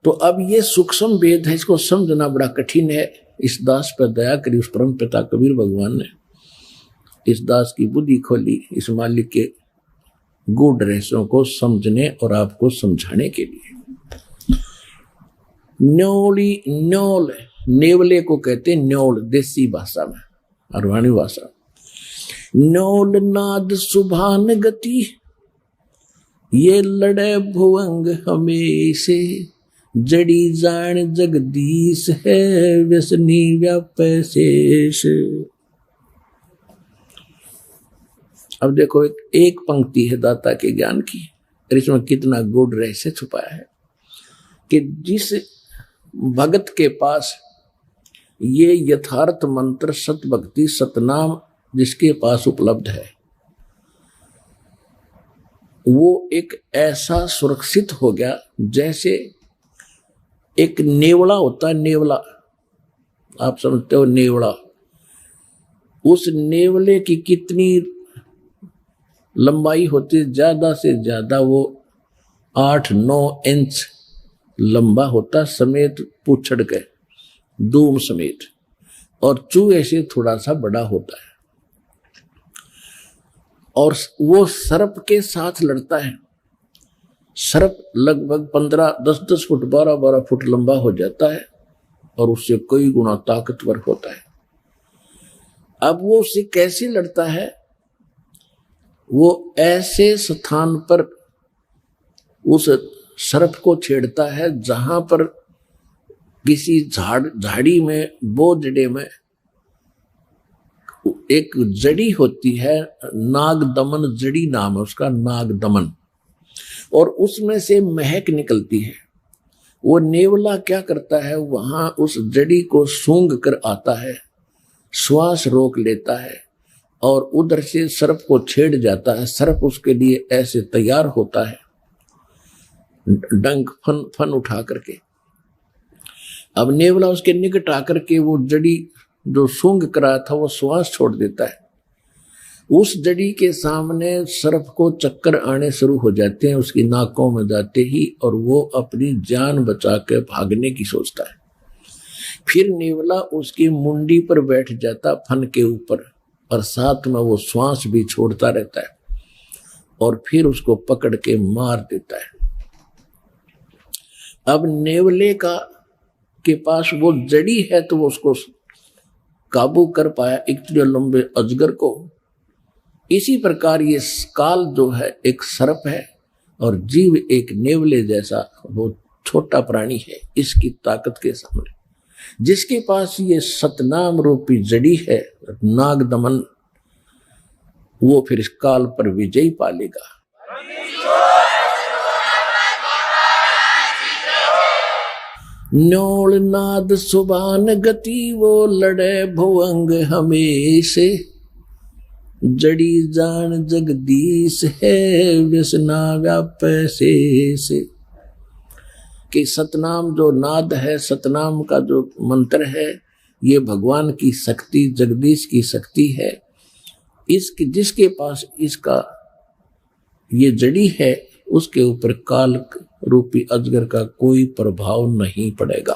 तो अब ये सूक्ष्म भेद है, इसको समझना बड़ा कठिन है। इस दास पर दया करी उस परम पिता कबीर भगवान ने, इस दास की बुद्धि खोली इस मालिक के गूढ़ रहस्यों को समझने और आपको समझाने के लिए। न्योली न्योल, नेवले को कहते न्योल देसी भाषा में, अरवाणी भाषा। न्योल नाद सुभान गति, ये लड़े भुवंग हमेशे, जड़ी जान जगदीश है, व्यसनी व्यापै शेष। अब देखो एक पंक्ति है दाता के ज्ञान की, और इसमें कितना गूढ़ रहस्य छुपाया है कि जिस भगत के पास ये यथार्थ मंत्र सत भक्ति सतनाम जिसके पास उपलब्ध है, वो एक ऐसा सुरक्षित हो गया जैसे एक नेवला होता है। नेवला आप समझते हो, नेवला, उस नेवले की कितनी लंबाई होती है, ज्यादा से ज्यादा वो 8-9 इंच लंबा होता, समेत पूछड़ के दूम समेत, और चूहे से थोड़ा सा बड़ा होता है। और वो सर्प के साथ लड़ता है। सर्प लगभग 10-10 फुट 12-12 फुट लंबा हो जाता है और उससे कई गुना ताकतवर होता है। अब वो उससे कैसे लड़ता है? वो ऐसे स्थान पर उस सर्प को छेड़ता है जहां पर किसी झाड़ी में, बोझड़े में एक जड़ी होती है, नाग दमन जड़ी नाम है उसका, नाग दमन, और उसमें से महक निकलती है। वो नेवला क्या करता है, वहां उस जड़ी को सूंघ कर आता है, श्वास रोक लेता है और उधर से सर्प को छेड़ जाता है। सर्प उसके लिए ऐसे तैयार होता है डंक फन उठा करके। अब नेवला उसके निकट आकर के वो जड़ी जो सूंघ करा था वो श्वास छोड़ देता है। उस जड़ी के सामने सर्प को चक्कर आने शुरू हो जाते हैं उसकी नाकों में जाते ही, और वो अपनी जान बचा के भागने की सोचता है। फिर नेवला उसकी मुंडी पर बैठ जाता फन के ऊपर, और साथ में वो श्वास भी छोड़ता रहता है और फिर उसको पकड़ के मार देता है। अब नेवले के पास वो जड़ी है तो वो उसको काबू कर पाया इतने लंबे अजगर को। इसी प्रकार ये काल जो है एक सर्प है और जीव एक नेवले जैसा वो छोटा प्राणी है। इसकी ताकत के सामने जिसके पास ये सतनाम रूपी जड़ी है नाग दमन, वो फिर इस काल पर विजय पालेगा। न्योल नाद सुबान गति, वो लड़े भुवंग हमेशे, जड़ी जान जगदीश है, व्यसना व्यापै शेष। कि सतनाम जो नाद है, सतनाम का जो मंत्र है, ये भगवान की शक्ति, जगदीश की शक्ति है। इसकी जिसके पास इसका ये जड़ी है उसके ऊपर काल रूपी अजगर का कोई प्रभाव नहीं पड़ेगा।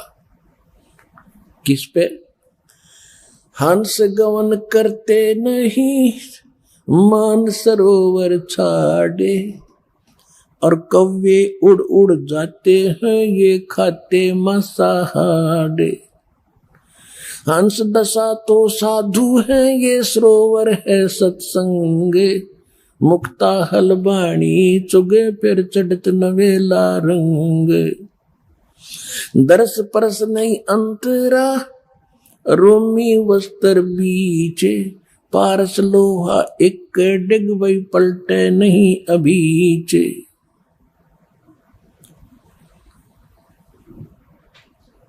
किस पे? हंस गवन करते नहीं, मान सरोवर छाड़े, और कौवे उड़ उड़ जाते हैं, ये खाते मांसाहारे। हंस दशा तो साधु है, ये सरोवर है सत्संग, मुक्ता हलबाणी चुगे फिर चढ़त नवेला रंग। दरस परस नहीं अंतरा, रोमी वस्त्र बीचे, पारस लोहा एक डिग वही पलटे नहीं अभीचे।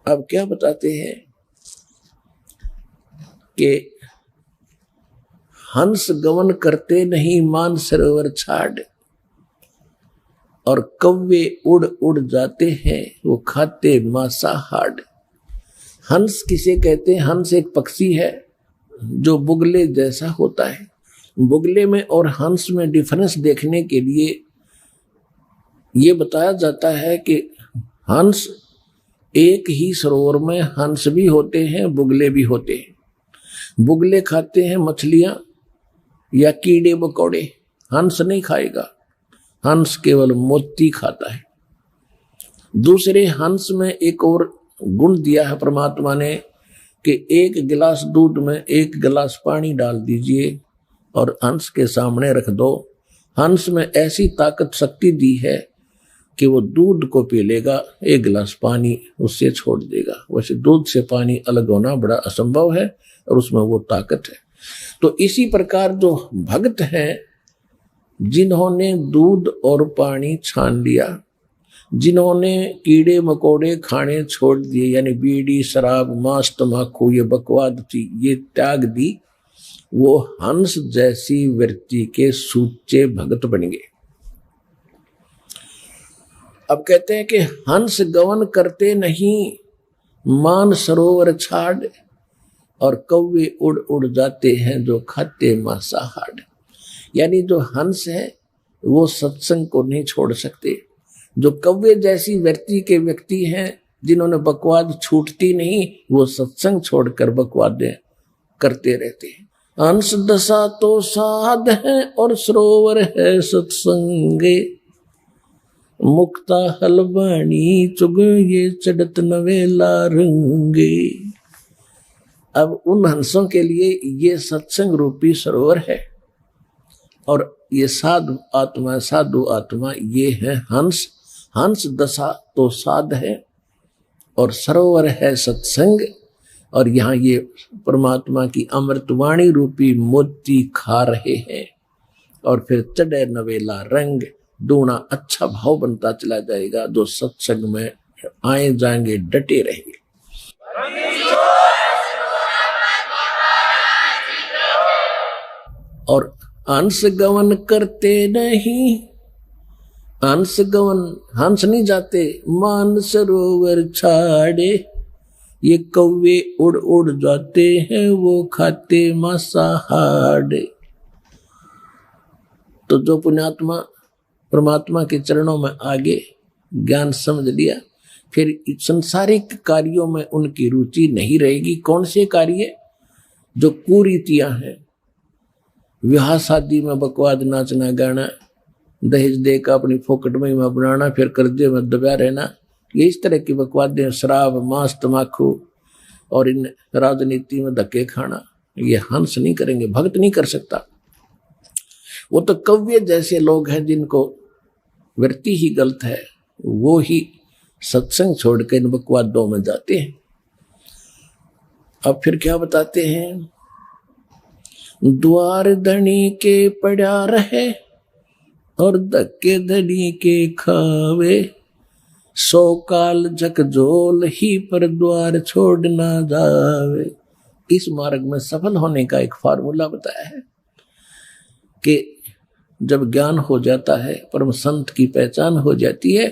अब क्या बताते हैं कि हंस गमन करते नहीं, मान सरोवर छाड़, और कौवे उड़ उड़ जाते हैं, वो खाते मांसाहार। हंस किसे कहते हैं? हंस एक पक्षी है जो बुगले जैसा होता है। बुगले में और हंस में डिफरेंस देखने के लिए ये बताया जाता है कि हंस एक ही सरोवर में हंस भी होते हैं, बुगले भी होते हैं। बुगले खाते हैं मछलियां या कीड़े मकोड़े, हंस नहीं खाएगा, हंस केवल मोती खाता है। दूसरे हंस में एक और गुण दिया है परमात्मा ने कि एक गिलास दूध में एक गिलास पानी डाल दीजिए और हंस के सामने रख दो। हंस में ऐसी ताकत शक्ति दी है कि वो दूध को पी लेगा, एक गिलास पानी उससे छोड़ देगा। वैसे दूध से पानी अलग होना बड़ा असंभव है और उसमें वो ताकत है। तो इसी प्रकार जो भक्त हैं, जिन्होंने दूध और पानी छान लिया, जिन्होंने कीड़े मकोड़े खाने छोड़ दिए, यानी बीड़ी शराब मांस तम्बाकू ये बकवाद थी ये त्याग दी, वो हंस जैसी वृत्ति के सूचे भक्त बन गए। अब कहते हैं कि हंस गवन करते नहीं मान सरोवर छाड़, और कौवे उड़ उड़ जाते हैं जो खाते मांसाहार। यानी जो हंस है वो सत्संग को नहीं छोड़ सकते। जो कौवे जैसी वृत्ति के व्यक्ति हैं, जिन्होंने बकवाद छूटती नहीं, वो सत्संग छोड़कर बकवादें करते रहते हैं। हंस दशा तो साध है और सरोवर है सत्संगे, मुक्ता हलवाणी चुग ये चढ़त नवेला रंगे। अब उन हंसों के लिए ये सत्संग रूपी सरोवर है, और ये साधु आत्मा ये है हंस। हंस दशा तो साध है और सरोवर है सत्संग, और यहाँ ये परमात्मा की अमृतवाणी रूपी मोती खा रहे हैं। और फिर चढ़े नवेला रंग, दूना अच्छा भाव बनता चला जाएगा। जो सत्संग में आए जाएंगे डटे रहेंगे। और हंस गवन करते नहीं, हंस गवन हंस नहीं जाते मान सरोवर छाड़े, ये कौवे उड़ उड़ जाते हैं वो खाते मांसाहार। तो जो पुण्यात्मा परमात्मा के चरणों में आगे ज्ञान समझ लिया, फिर संसारिक कार्यों में उनकी रुचि नहीं रहेगी। कौन से कार्य? जो कुरीतियां हैं, विवाह शादी में बकवाद नाचना गाना, दहेज देकर अपनी फोकट में बनाना, फिर कर्जे में दबा रहना, ये इस तरह की बकवादें, शराब मांस तम्बाकू और इन राजनीति में धक्के खाना, ये हंस नहीं करेंगे, भक्त नहीं कर सकता। वो तो कव्य जैसे लोग हैं जिनको वृत्ति ही गलत है, वो ही सत्संग छोड़कर इन बकवादों में जाते हैं। अब फिर क्या बताते हैं? द्वार धनी के पड़ा रहे और धक्के धनी के खावे, 100 काल झकझोल ही पर द्वार छोड़ ना जावे। इस मार्ग में सफल होने का एक फार्मूला बताया है कि जब ज्ञान हो जाता है, परम संत की पहचान हो जाती है,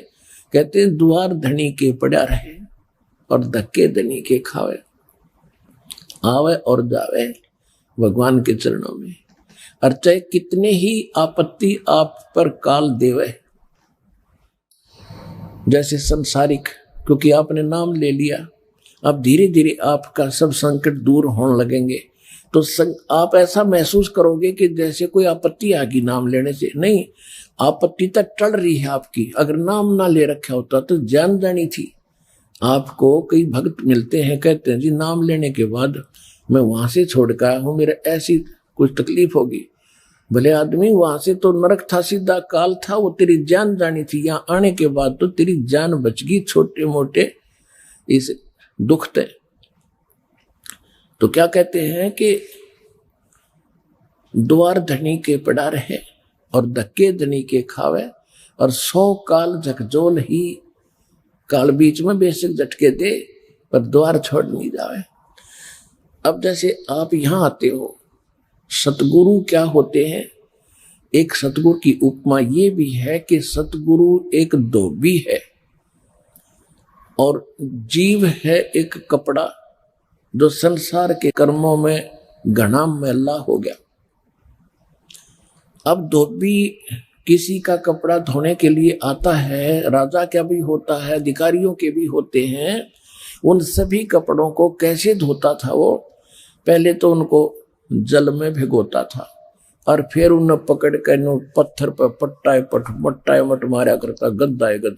कहते हैं द्वार धनी के पड़ा रहे और धक्के धनी के खावे, आवे और जावे भगवान के चरणों में। और चाहे कितने ही आपत्ति आप पर काल देवे, जैसे संसारिक, क्योंकि आपने नाम ले लिया, अब धीरे धीरे आपका सब संकट दूर होने लगेंगे। तो आप ऐसा महसूस करोगे कि जैसे कोई आपत्ति आ गई नाम लेने से। नहीं, आपत्ति तक टल रही है आपकी। अगर नाम ना ले रखा होता तो जान जानी थी। आपको कई भक्त मिलते हैं, कहते हैं जी नाम लेने के बाद मैं वहां से छोड़ कर आया हूं, मेरे ऐसी कुछ तकलीफ होगी। भले आदमी, वहां से तो नरक था, सीधा काल था, वो तेरी जान जानी थी। यहाँ आने के बाद तो तेरी जान बच गई छोटे मोटे इस दुख थे। तो क्या कहते हैं कि द्वार धनी के पड़ा रहे और धक्के धनी के खावे, और 100 काल झकझोल ही, काल बीच में बेशक झटके दे पर द्वार छोड़ नहीं जावे। अब जैसे आप यहां आते हो, सतगुरु क्या होते हैं? एक सतगुरु की उपमा ये भी है कि सतगुरु एक धोबी है और जीव है एक कपड़ा जो संसार के कर्मों में घना मैला हो गया। अब धोबी किसी का कपड़ा धोने के लिए आता है, राजा का भी होता है, अधिकारियों के भी होते हैं, उन सभी कपड़ों को कैसे धोता था वो? पहले तो उनको जल में भिगोता था और फिर उन्हें पकड़ कर पत्थर पर पट्टा मट मारा करता, गद्दा गद,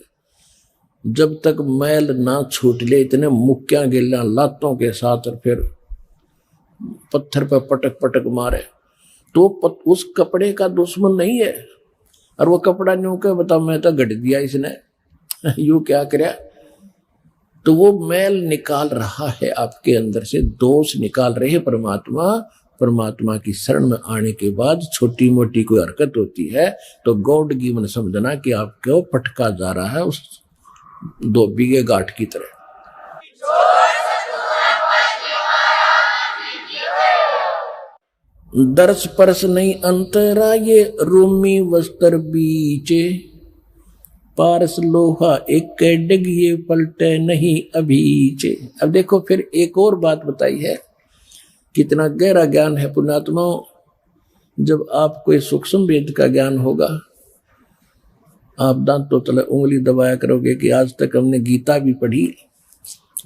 जब तक मैल ना छूट ले, इतने मुक्कियां गिल्ला लातों के साथ, और फिर पत्थर पर पटक पटक मारे। तो उस कपड़े का दुश्मन नहीं है, और वो कपड़ा न्यू के बता मैं तो गढ़ दिया इसने, यू क्या करया? तो वो मैल निकाल रहा है आपके अंदर से, दोष निकाल रहे परमात्मा। परमात्मा की शरण में आने के बाद छोटी मोटी कोई हरकत होती है तो गॉड गिवन समझना कि आपको पटका जा रहा है उस धोबी गाठ की तरह। दर्श परस नहीं अंतरा ये रूमी वस्त्र बीचे, पारस लोहा एक डिग ये पलटे नहीं अभीचे। अब देखो फिर एक और बात बताई है, कितना गहरा ज्ञान है पुण्यात्माओं। जब आपको सूक्ष्म वेद का ज्ञान होगा, आप दांतों तले उंगली दबाया करोगे कि आज तक हमने गीता भी पढ़ी।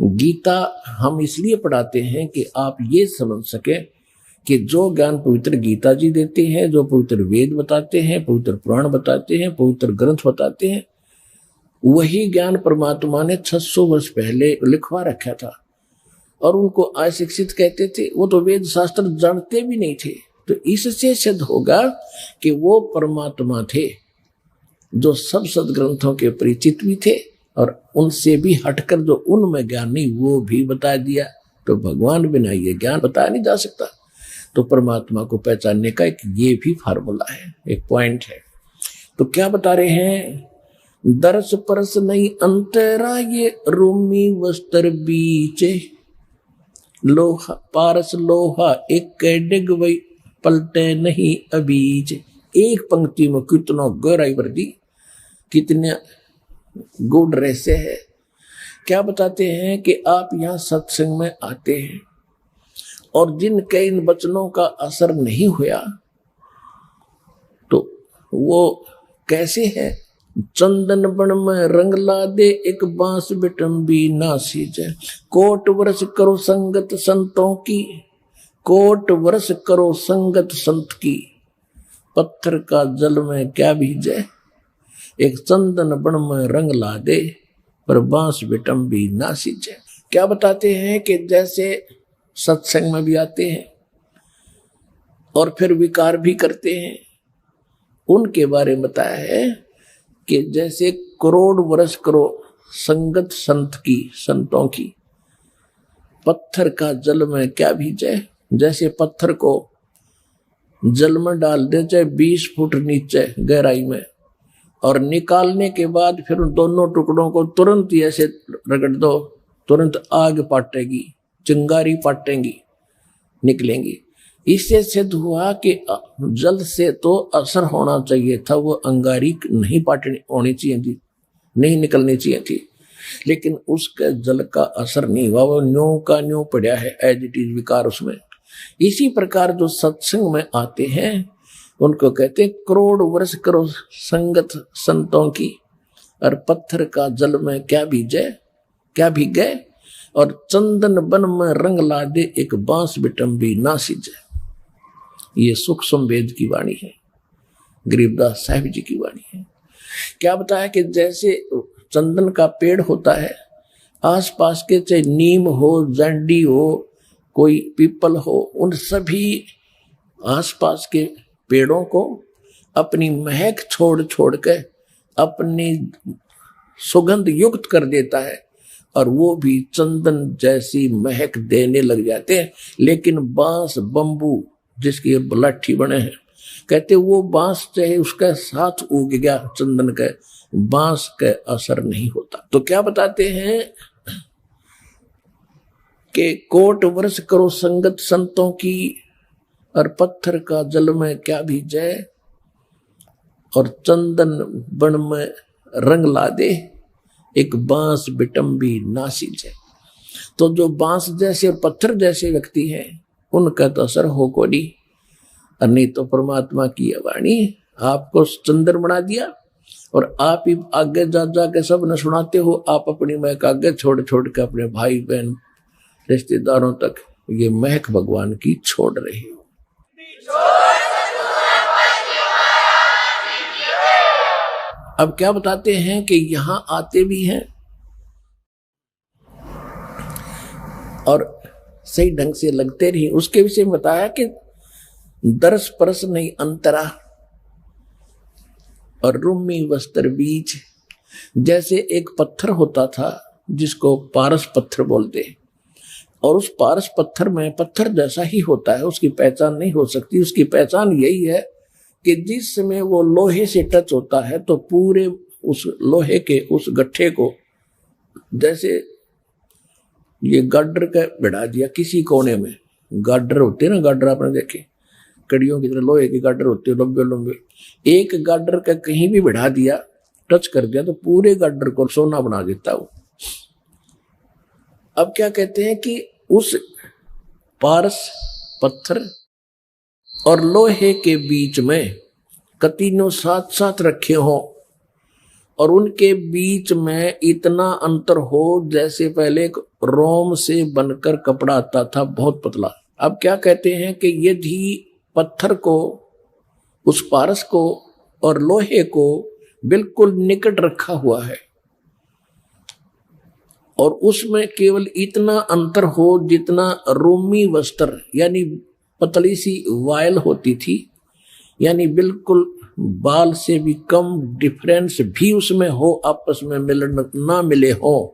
गीता हम इसलिए पढ़ाते हैं कि आप ये समझ सके कि जो ज्ञान पवित्र गीता जी देते हैं, जो पवित्र वेद बताते हैं, पवित्र पुराण बताते हैं, पवित्र ग्रंथ बताते हैं, वही ज्ञान परमात्मा ने 600 वर्ष पहले लिखवा रखा था। और उनको अशिक्षित कहते थे, वो तो वेद शास्त्र जानते भी नहीं थे। तो इससे सिद्ध होगा कि वो परमात्मा थे जो सब सदग्रंथों के परिचित भी थे, और उनसे भी हटकर जो उनमें ज्ञान नहीं वो भी बता दिया। तो भगवान बिना ये ज्ञान बताया नहीं जा सकता। तो परमात्मा को पहचानने का एक ये भी फार्मूला है, एक पॉइंट है। तो क्या बता रहे हैं? दर्श परस नहीं अंतरा ये रूमी वस्त्र बीचे, लोहा पारस लोहा एक डिग वही पलटे नहीं अबीज। एक पंक्ति में कितना गहराई वर्दी, कितने गुड रहस्य है। क्या बताते हैं कि आप यहाँ सत्संग में आते हैं और जिनके इन वचनों का असर नहीं हुआ तो वो कैसे है? चंदन बन में रंग ला दे एक बांस बिटम्बी नासी जय, कोट वर्ष करो संगत संतों की, कोट वर्ष करो संगत संत की, पत्थर का जल में क्या भीजे, एक चंदन बन में रंग ला दे पर बांस बिटम्बी नासी जय। क्या बताते हैं कि जैसे सत्संग में भी आते हैं और फिर विकार भी करते हैं, उनके बारे में बताया है कि जैसे करोड़ वर्ष करो संगत संत की, संतों की, पत्थर का जल में क्या भीजे। जैसे पत्थर को जल में डाल दे चाहे 20 फुट नीचे गहराई में, और निकालने के बाद फिर उन दोनों टुकड़ों को तुरंत ही ऐसे रगड़ दो, तुरंत आग पाटेगी, चिंगारी पाटेंगी, निकलेंगी। इससे सिद्ध हुआ कि जल से तो असर होना चाहिए था, वो अंगारी नहीं पाटनी होनी चाहिए थी, नहीं निकलनी चाहिए थी, लेकिन उसके जल का असर नहीं हुआ, वो न्यों का न्यों पड़ा है, एज इट इज विकार उसमें। इसी प्रकार जो सत्संग में आते हैं उनको कहते हैं करोड़ वर्ष करो संगत संतों की, और पत्थर का जल में क्या भीजे, क्या भीगे, और चंदन बन में रंग ला दे एक बांस बिटम्बी ना सिजे। ये सूक्ष्म वेद की वाणी है, गरीबदास साहिब जी की वाणी है। क्या बताया कि जैसे चंदन का पेड़ होता है, आसपास के चाहे नीम हो, जंडी हो, कोई पीपल हो, उन सभी आसपास के पेड़ों को अपनी महक छोड़ छोड़ के अपनी सुगंध युक्त कर देता है, और वो भी चंदन जैसी महक देने लग जाते हैं। लेकिन बांस बंबू जिसकी लाठी बने हैं, कहते वो बांस चाहे उसके साथ उग गया चंदन के, बांस का असर नहीं होता। तो क्या बताते हैं कि कोट वर्ष करो संगत संतों की, और पत्थर का जल में क्या भीजे, और चंदन बन में रंग ला दे एक बांस बिटम्बी ना सिजे। तो जो बांस जैसे और पत्थर जैसे व्यक्ति हैं उनका तो असर हो को नहीं, और नहीं तो परमात्मा की वाणी आपको चंदन बना दिया और आप ही आगे जा जा के सब न सुनाते हो। आप अपनी महक आगे छोड़ छोड़ के अपने भाई बहन रिश्तेदारों तक ये महक भगवान की छोड़ रहे हो। अब क्या बताते हैं कि यहां आते भी हैं और सही ढंग से लगते नहीं। उसके विषय में बताया कि दर्श परस नहीं अंतरा और रुम्मी वस्त्र बीज। जैसे एक पत्थर होता था जिसको पारस पत्थर बोलते हैं, और उस पारस पत्थर में पत्थर जैसा ही होता है, उसकी पहचान नहीं हो सकती। उसकी पहचान यही है कि जिस समय वो लोहे से टच होता है तो पूरे उस लोहे के उस गट्ठे को, जैसे ये गाडर का बढ़ा दिया किसी कोने में, गाडर होते हैं ना, गाडर आपने देखे कड़ियों की तरह लोहे के गाडर होते हैं लंबे लंबे, एक गाडर का कहीं भी बढ़ा दिया, टच कर दिया तो पूरे गाडर को सोना बना देता वो। अब क्या कहते हैं कि उस पारस पत्थर और लोहे के बीच में कतीनों साथ साथ रखे हों और उनके बीच में इतना अंतर हो जैसे पहले एक रोम से बनकर कपड़ा आता था बहुत पतला। अब क्या कहते हैं कि यदि पत्थर को, उस पारस को और लोहे को बिल्कुल निकट रखा हुआ है और उसमें केवल इतना अंतर हो जितना रोमी वस्त्र यानी पतली सी वायल होती थी, यानी बिल्कुल बाल से भी कम डिफरेंस भी उसमें हो, आपस में मिलन ना मिले हो,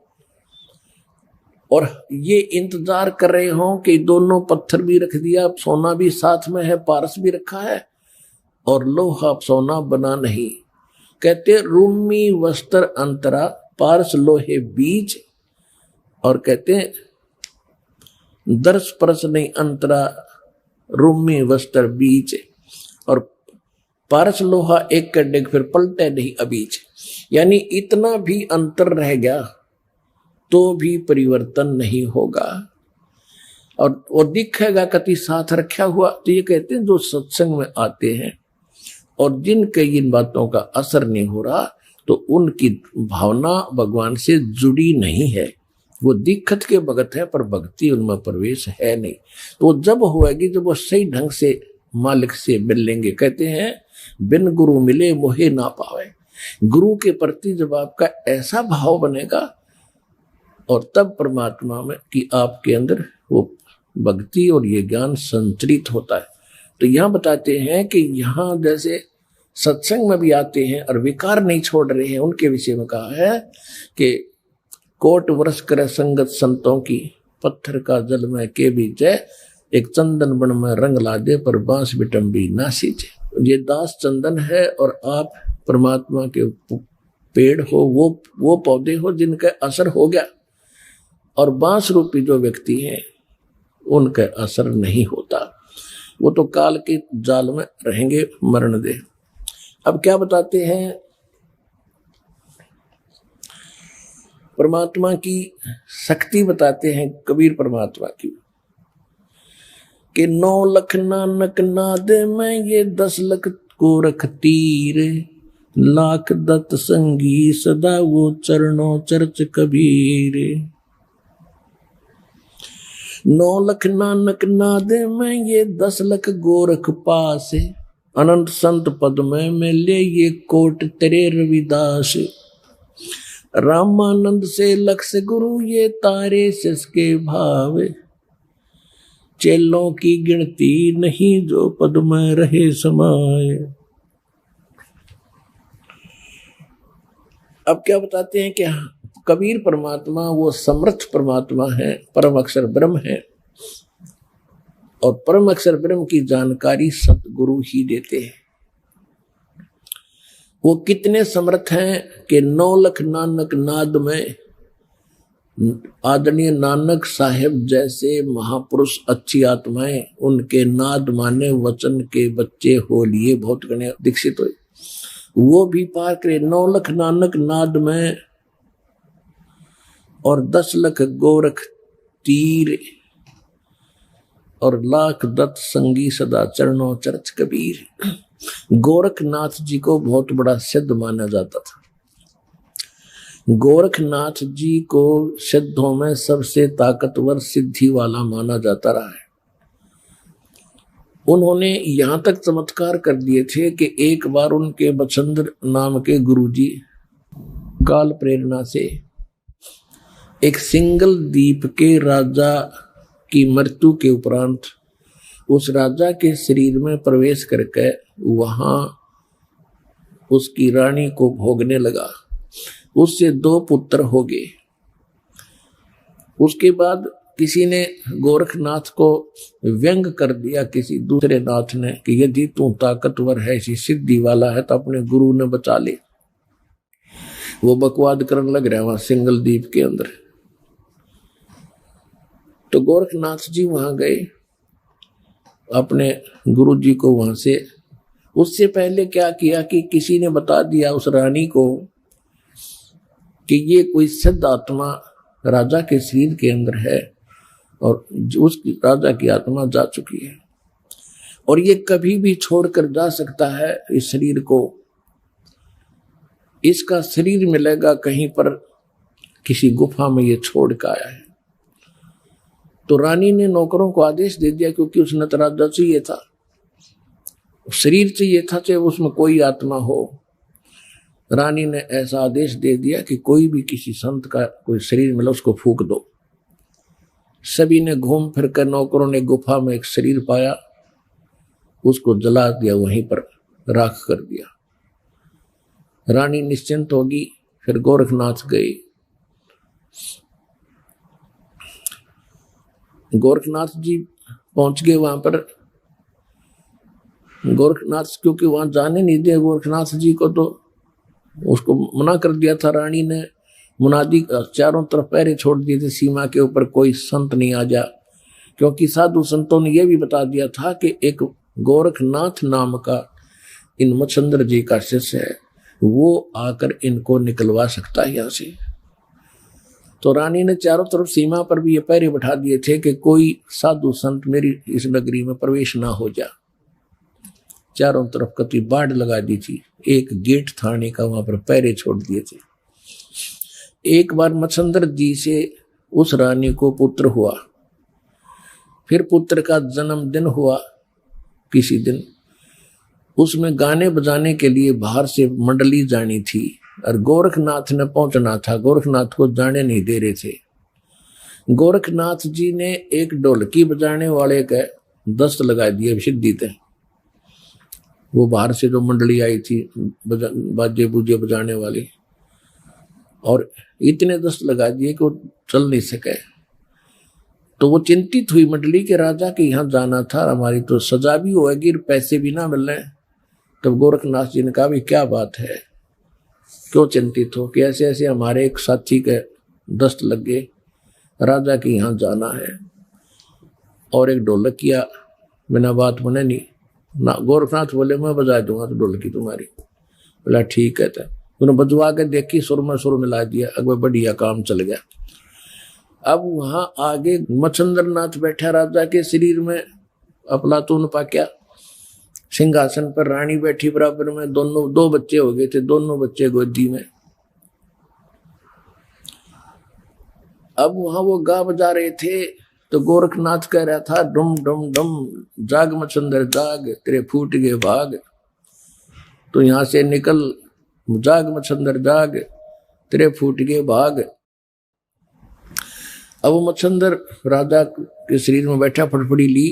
और ये इंतजार कर रहे हो कि दोनों पत्थर भी रख दिया, सोना भी साथ में है, पारस भी रखा है और लोहा सोना बना नहीं। कहते रूमी वस्त्र अंतरा पारस लोहे बीज, और कहते दर्श परस नहीं अंतरा रूमी वस्त्र बीज, और पारस लोहा एक कर डेग फिर पलटे नहीं अबीज। यानी इतना भी अंतर रह गया तो भी परिवर्तन नहीं होगा और वो दिखेगा कति साथ रखा हुआ। तो ये कहते हैं जो सत्संग में आते हैं और जिनके इन बातों का असर नहीं हो रहा तो उनकी भावना भगवान से जुड़ी नहीं है, वो दिक्कत के भगत है पर भक्ति उनमें प्रवेश है नहीं। तो जब होएगी जब वो सही ढंग से मालिक से मिलेंगे। कहते हैं बिन गुरु मिले मोहे ना पावे। गुरु के प्रति जब आपका ऐसा भाव बनेगा और तब परमात्मा में कि आपके अंदर वो भक्ति और ये ज्ञान संतरित होता है। तो यहाँ बताते हैं कि यहाँ जैसे सत्संग में भी आते हैं और विकार नहीं छोड़ रहे हैं, उनके विषय में कहा है कि कोट वर्ष करे संगत संतों की, पत्थर का जल में के बीच है, एक चंदन बन में रंग ला दे पर बांस बिटम्बी ना सींचे। ये दास चंदन है और आप परमात्मा के पेड़ हो, वो पौधे हो जिनका असर हो गया, और बांस रूपी जो व्यक्ति हैं उनका असर नहीं होता, वो तो काल के जाल में रहेंगे, मरण दे। अब क्या बताते हैं परमात्मा की शक्ति बताते हैं कबीर परमात्मा की कि 9 लख नानक नाद में ये 10 लख को रख तीर, लाख दत्त संगी सदा वो चरणों चर्च कबीर। 9 लख नानक नाद में ये 10 लख गोरख पास, अनंत संत पद में मिले ये कोट तेरे रविदास। रामानंद से लक्ष गुरु ये तारे सिसके भाव, चेलों की गिनती नहीं जो पद में रहे समाये। अब क्या बताते हैं कि कबीर परमात्मा वो समर्थ परमात्मा है, परम अक्षर ब्रह्म है, और परम अक्षर ब्रह्म की जानकारी सतगुरु ही देते हैं। वो कितने समर्थ हैं कि 9 लख नानक नाद में आदरणीय नानक साहेब जैसे महापुरुष अच्छी आत्माएं उनके नाद माने वचन के बच्चे हो लिए बहुत गणे दीक्षित हुए, वो भी पार करे 9 लख नानक नाद में, और 10 लख गोरख तीर, और लाख दत्त संगी सदा चरणों चर्च कबीर। गोरखनाथ जी को बहुत बड़ा सिद्ध माना जाता था। गोरखनाथ जी को सिद्धों में सबसे ताकतवर सिद्धि वाला माना जाता रहा है। उन्होंने यहां तक चमत्कार कर दिए थे कि एक बार उनके बचंद्र नाम के गुरुजी काल प्रेरणा से एक सिंगल द्वीप के राजा की मृत्यु के उपरांत उस राजा के शरीर में प्रवेश करके वहां उसकी रानी को भोगने लगा। उससे 2 पुत्र हो गए। उसके बाद किसी ने गोरखनाथ को व्यंग कर दिया, किसी दूसरे नाथ ने, कि यदि तू ताकतवर है, ऐसी सिद्धि वाला है तो अपने गुरु ने बचा ले। वो बकवाद करने लग रहा वहां सिंगल द्वीप के अंदर। तो गोरखनाथ जी वहां गए अपने गुरु जी को वहां से। उससे पहले क्या किया कि किसी ने बता दिया उस रानी को कि ये कोई सिद्ध आत्मा राजा के शरीर के अंदर है और उस राजा की आत्मा जा चुकी है और ये कभी भी छोड़कर जा सकता है इस शरीर को। इसका शरीर मिलेगा कहीं पर किसी गुफा में, ये छोड़ कर आया है। तो रानी ने नौकरों को आदेश दे दिया, क्योंकि उसने तो राजा चाहिए था, शरीर चाहिए था, चाहे उसमें कोई आत्मा हो। रानी ने ऐसा आदेश दे दिया कि कोई भी किसी संत का कोई शरीर मिला उसको फूंक दो। सभी ने घूम फिर कर, नौकरों ने गुफा में एक शरीर पाया, उसको जला दिया, वहीं पर राख कर दिया। रानी निश्चिंत होगी। फिर गोरखनाथ गए। गोरखनाथ जी पहुंच गए वहां पर। गोरखनाथ क्योंकि वहां जाने नहीं दिया गोरखनाथ जी को, तो उसको मना कर दिया था रानी ने। मुनादी चारों तरफ पहरे छोड़ दिए थे सीमा के ऊपर, कोई संत नहीं आ जा, क्योंकि साधु संतों ने यह भी बता दिया था कि एक गोरखनाथ नाम का इन मच्छंद्र जी का शिष्य है, वो आकर इनको निकलवा सकता है यहां से। तो रानी ने चारों तरफ सीमा पर भी ये पहरे बैठा दिए थे कि कोई साधु संत मेरी इस नगरी में प्रवेश ना हो जा। चारों तरफ कति बाढ़ लगा दी थी, एक गेट थाने का वहां पर पहरे छोड़ दिए थे। एक बार मच्छंद्र जी से उस रानी को पुत्र हुआ। फिर पुत्र का जन्मदिन हुआ किसी दिन। उसमें गाने बजाने के लिए बाहर से मंडली जानी थी और गोरखनाथ ने पहुंचना था। गोरखनाथ को जाने नहीं दे रहे थे। गोरखनाथ जी ने एक ढोलकी बजाने वाले का दस्त लगा दिया सिद्धि थे। वो बाहर से जो मंडली आई थी बाजे बूजे बजाने वाली, और इतने दस्त लगा दिए कि वो चल नहीं सके। तो वो चिंतित हुई मंडली के राजा के यहाँ जाना था, हमारी तो सजा भी होगी, पैसे भी ना मिल रहे। तब गोरखनाथ जी ने कहा भी क्या बात है, क्यों चिंतित हो? कि ऐसे ऐसे हमारे एक साथी के दस्त लग गए, राजा के यहाँ जाना है और एक ढोलकिया बिना बात बने नहीं ना। गोरखनाथ बोले मैं बजा दूंगा तो ढोलकी तुम्हारी। बोला ठीक है। तो उन्होंने बजवा के देखी, सुर में सुर मिला दिया, अगवा बढ़िया काम चल गया। अब वहां आगे मच्छंद्र नाथ बैठा राजा के शरीर में, अफलातून पाक्या। सिंहासन पर रानी बैठी बराबर में, दोनों 2 बच्चे हो गए थे, दोनों बच्चे गोदी में। अब वहां वो गा बजा रहे थे तो गोरखनाथ कह रहा था डुम डुम डुम, जाग मच्छंद्र जाग, तेरे फूट गए भाग, तो यहां से निकल, जाग मच्छंद्र जाग, तेरे फूट गए भाग। अब वो मच्छंद्र राजा के शरीर में बैठा, फटफड़ी ली।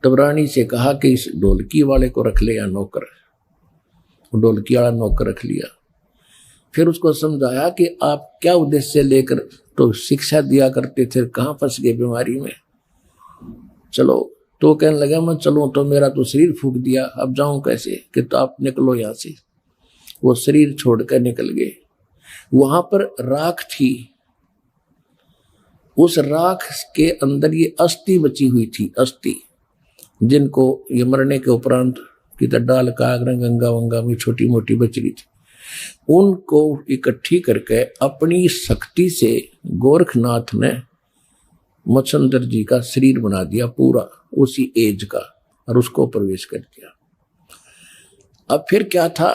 तब रानी से कहा कि इस ढोलकी वाले को रख ले या नौकर। ढोलकी वाला नौकर रख लिया। फिर उसको समझाया कि आप क्या उद्देश्य लेकर तो शिक्षा दिया करते थे, कहाँ फंस गए बीमारी में, चलो। तो कहने लगा मैं चलूं तो मेरा तो शरीर फूंक दिया, अब जाऊं कैसे? कि तो आप निकलो यहां से। वो शरीर छोड़कर निकल गए। वहां पर राख थी, उस राख के अंदर ये अस्थि बची हुई थी, अस्थि जिनको ये मरने के उपरांत की डाल कागरा गंगा वंगा में छोटी मोटी बच रही थी, उनको इकट्ठी करके अपनी शक्ति से गोरखनाथ ने मच्छंद्र जी का शरीर बना दिया पूरा उसी एज का, और उसको प्रवेश कर दिया। अब फिर क्या था,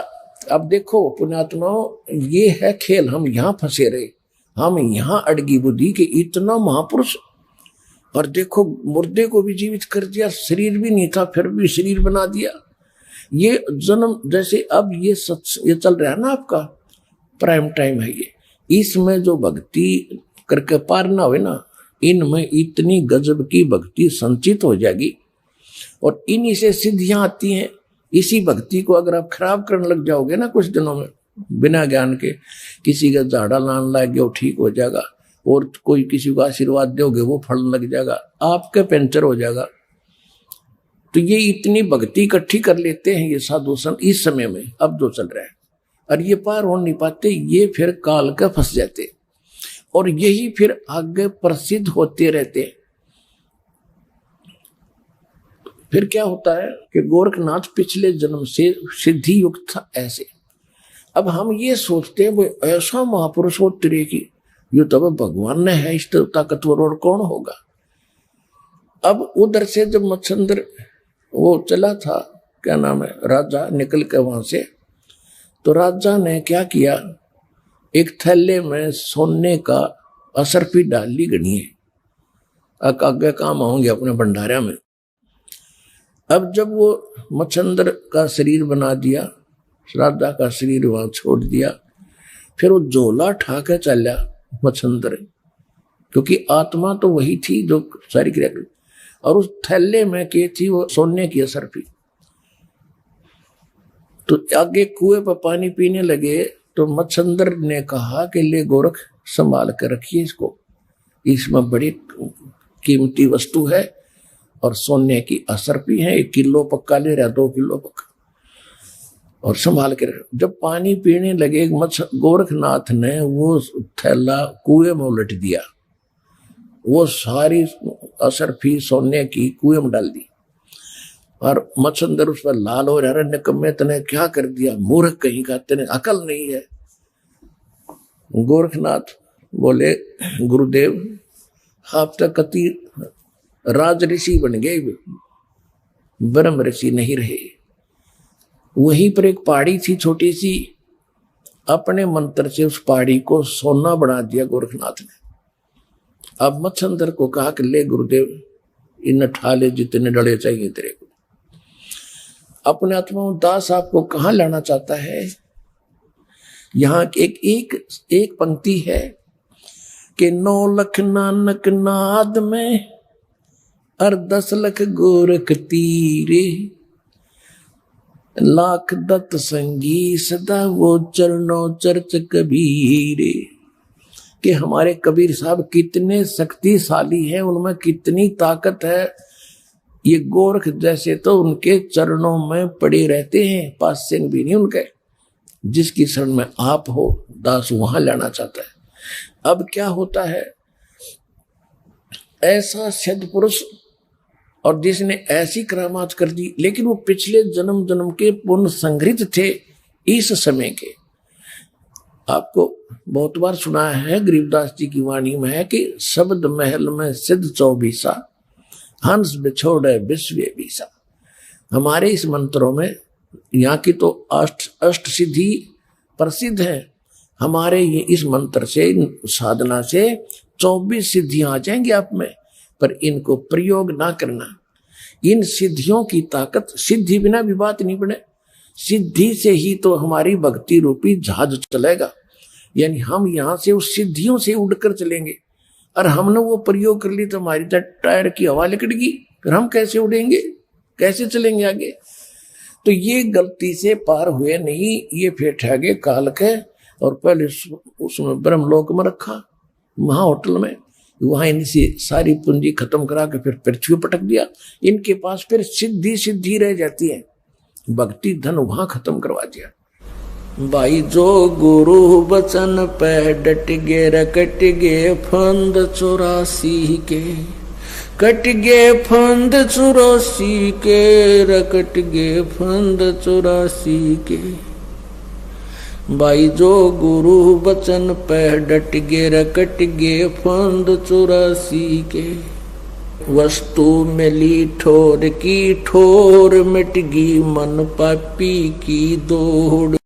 अब देखो पुण्यात्माओं, ये है खेल, हम यहां फंसे रहे, हम यहां अड़गी बुद्धि के इतना महापुरुष, और देखो मुर्दे को भी जीवित कर दिया, शरीर भी नहीं था फिर भी शरीर बना दिया। ये जन्म जैसे अब ये चल रहा है ना, आपका प्राइम टाइम है ये, इसमें जो भक्ति करके पार ना हुए ना, इनमें इतनी गजब की भक्ति संचित हो जाएगी और इन्हीं से सिद्धियां आती हैं। इसी भक्ति को अगर आप खराब करने लग जाओगे ना कुछ दिनों में, बिना ज्ञान के, किसी का झाड़ा लान लग गया वो ठीक हो जाएगा, और कोई किसी को आशीर्वाद दोगे वो फल लग जाएगा, आपके पंचर हो जाएगा। तो ये इतनी भक्ति इकट्ठी कर लेते हैं ये साधु संत इस समय में, अब जो चल रहा है, और ये पार हो नहीं पाते, ये फिर काल का फंस जाते और यही फिर आगे प्रसिद्ध होते रहते। फिर क्या होता है कि गोरखनाथ पिछले जन्म से सिद्धि युक्त था ऐसे। अब हम ये सोचते हैं वो ऐसा महापुरुष हो तेरे की, ये तो भगवान ने है, इस ताकतवर और कौन होगा। अब उधर से जब मच्छंद्र वो चला था, क्या नाम है, राजा निकल के वहां से, तो राजा ने क्या किया, एक थैले में सोने का असरफी डाल ली गणिए, आगे काम आऊंगे अपने भंडारा में। अब जब वो मच्छंद्र का शरीर बना दिया, राजा का शरीर वहां छोड़ दिया, फिर वो झोला ठा के चला मच्छंद्र, क्योंकि आत्मा तो वही थी जो सारी क्रिया कर, और उस थैले में के थी वो सोने की असरफी। तो आगे कुएं पर पानी पीने लगे, तो मच्छंद्र ने कहा कि ले गोरख संभाल कर रखिए इसको, इसमें बड़ी कीमती वस्तु है और सोने की असरफी है, 1 किलो पक्का ले रहा, 2 किलो पक्का, और संभाल के रख। जब पानी पीने लगे गोरखनाथ ने वो थैला कुएं में उलट दिया, वो सारी असरफी सोने की कुएं में डाल दी, और मच्छंद्र उस पर लाल हो रहा, निकम्मे तने क्या कर दिया, मूर्ख कहीं का, तेने अकल नहीं है। गोरखनाथ बोले गुरुदेव आप तो कति राज ऋषि बन गए, ब्रह्म ऋषि नहीं रहे। वहीं पर एक पहाड़ी थी छोटी सी, अपने मंत्र से उस पहाड़ी को सोना बना दिया गोरखनाथ ने। अब मच्छंद्र को कहा कि ले गुरुदेव इन ठाले जितने डले चाहिए तेरे को। अपने आत्मा दास आपको कहाँ लाना चाहता है, यहाँ एक पंक्ति है कि 9 लाख नानक नाद में और 10 लाख गोरख तीरे, लाख दत्त संगी सदा वो चरणों चर्च कबीरे। कि हमारे कबीर साहब कितने शक्तिशाली हैं, उनमें कितनी ताकत है। ये गोरख जैसे तो उनके चरणों में पड़े रहते हैं, पास से भी नहीं उनके। जिसकी शरण में आप हो दास वहां लाना चाहता है। अब क्या होता है, ऐसा सिद्ध पुरुष और जिसने ऐसी करामात कर दी, लेकिन वो पिछले जन्म जन्म के पुण्य संग्रहित थे इस समय के। आपको बहुत बार सुना है, गरीबदास जी की वाणी में है कि शब्द महल में सिद्ध 24 हंस बिछोड़े विश्व बीसा। हमारे इस मंत्रों में यहाँ की तो अष्ट सिद्धि प्रसिद्ध है। हमारे ये इस मंत्र से, साधना से 24 सिद्धियां आ जाएंगी आप में, पर इनको प्रयोग ना करना। इन सिद्धियों की ताकत, सिद्धि बिना भी बात नहीं बने, सिद्धि से ही तो हमारी भक्ति रूपी जहाज चलेगा। यानी हम यहाँ से उस सिद्धियों से उड़कर चलेंगे, और हमने वो प्रयोग कर ली तो हमारी टायर की हवा निकलेगी, फिर हम कैसे उड़ेंगे, कैसे चलेंगे आगे। तो ये गलती से पार हुए नहीं, ये फिर ठगे काल के, और पहले उसमें ब्रह्मलोक में रखा, वहां होटल में, वहां इनसे सारी पूंजी खत्म करा के फिर पृथ्वी पटक दिया। इनके पास फिर सिद्धि रह जाती है, भक्ति धन वहां खत्म करवा दिया। भाई जो गुरु बचन पे डट गे रकट गे फंद 84 के, कट गे फंद 84 के, रकट गे फंद 84 के। भाई जो गुरु बचन पे डट गे रकट गे फंद 84 के। वस्तु मिली ठोर की ठोर, मिट गई मन पापी की दौड़।